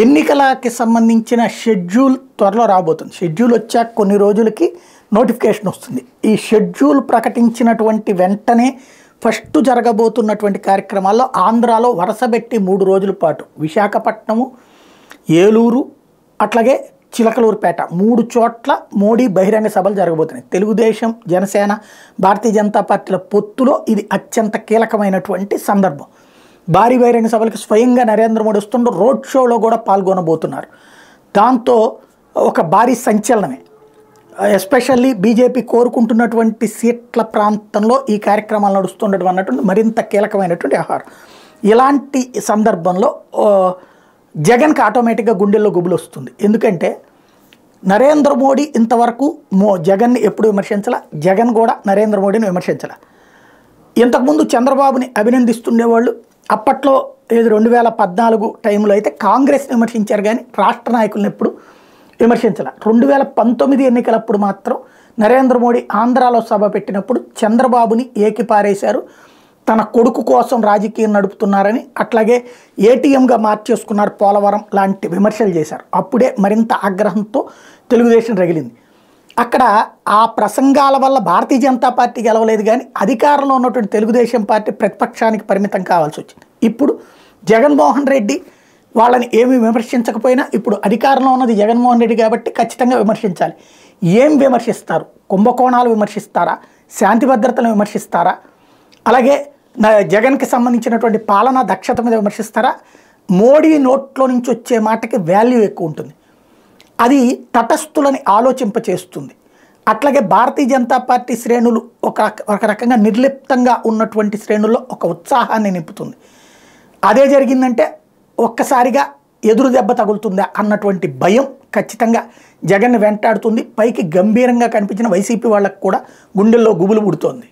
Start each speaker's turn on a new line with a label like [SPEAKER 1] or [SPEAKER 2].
[SPEAKER 1] ఎన్నికలకి సంబంధించిన షెడ్యూల్ త్వరలో రాబోతుంది. షెడ్యూల్ వచ్చాక కొన్ని రోజులకి నోటిఫికేషన్ వస్తుంది. ఈ షెడ్యూల్ ప్రకటించినటువంటి వెంటనే ఫస్ట్ జరగబోతున్నటువంటి కార్యక్రమాల్లో ఆంధ్రాలో వరుసబెట్టి 3 రోజుల పాటు విశాఖపట్నము, ఏలూరు, అట్లాగే చిలకలూరుపేట 3 చోట్ల మోడీ బహిరంగ సభలు జరగబోతున్నాయి. తెలుగుదేశం, జనసేన, భారతీయ జనతా పార్టీల పొత్తులో ఇది అత్యంత కీలకమైనటువంటి సందర్భం. భారీ బహిరంగ సభలకు స్వయంగా నరేంద్ర మోడీ వస్తుండో రోడ్ షోలో కూడా పాల్గొనబోతున్నారు. దాంతో ఒక భారీ సంచలనమే. ఎస్పెషల్లీ బీజేపీ కోరుకుంటున్నటువంటి సీట్ల ప్రాంతంలో ఈ కార్యక్రమాలు నడుస్తుండటం అన్నటువంటి మరింత కీలకమైనటువంటి వ్యవహారం. ఇలాంటి సందర్భంలో జగన్కి ఆటోమేటిక్గా గుండెల్లో గుబులు వస్తుంది. ఎందుకంటే నరేంద్ర మోడీ ఇంతవరకు జగన్ని ఎప్పుడు విమర్శించాల, జగన్ కూడా నరేంద్ర మోడీని విమర్శించాల. ఇంతకుముందు చంద్రబాబుని అభినందిస్తుండేవాళ్ళు. అప్పట్లో 2014 టైంలో అయితే కాంగ్రెస్ని విమర్శించారు కానీ రాష్ట్ర నాయకులను ఎప్పుడు విమర్శించాల. 2019 ఎన్నికలప్పుడు మాత్రం నరేంద్ర మోడీ ఆంధ్రాలో సభ పెట్టినప్పుడు చంద్రబాబుని ఏకిపారేశారు. తన కొడుకు కోసం రాజకీయం నడుపుతున్నారని, అట్లాగే ఏటీఎంగా మార్చేసుకున్నారు పోలవరం లాంటి విమర్శలు చేశారు. అప్పుడే మరింత ఆగ్రహంతో తెలుగుదేశం రగిలింది. అక్కడ ఆ ప్రసంగాల వల్ల భారతీయ జనతా పార్టీ గెలవలేదు కానీ అధికారంలో ఉన్నటువంటి తెలుగుదేశం పార్టీ ప్రతిపక్షానికి పరిమితం కావాల్సి వచ్చింది. ఇప్పుడు జగన్మోహన్ రెడ్డి వాళ్ళని ఏమీ విమర్శించకపోయినా ఇప్పుడు అధికారంలో ఉన్నది జగన్మోహన్ రెడ్డి కాబట్టి ఖచ్చితంగా విమర్శించాలి. ఏం విమర్శిస్తారు? కుంభకోణాలు విమర్శిస్తారా? శాంతి భద్రతలను విమర్శిస్తారా? అలాగే జగన్కి సంబంధించినటువంటి పాలనా దక్షత మీద విమర్శిస్తారా? మోడీ నోట్లో నుంచి వచ్చే మాటకి వాల్యూ ఎక్కువ ఉంటుంది. అది తటస్థులని ఆలోచింపచేస్తుంది. అట్లాగే భారతీయ జనతా పార్టీ శ్రేణులు ఒక రకంగా నిర్లిప్తంగా ఉన్నటువంటి శ్రేణుల్లో ఒక ఉత్సాహాన్ని నింపుతుంది. అదే జరిగిందంటే ఒక్కసారిగా ఎదురు దెబ్బ తగులుతుందా అన్నటువంటి భయం ఖచ్చితంగా జగన్ని వెంటాడుతుంది. పైకి గంభీరంగా కనిపించిన వైసీపీ వాళ్ళకు కూడా గుండెల్లో గుబులు పుడుతోంది.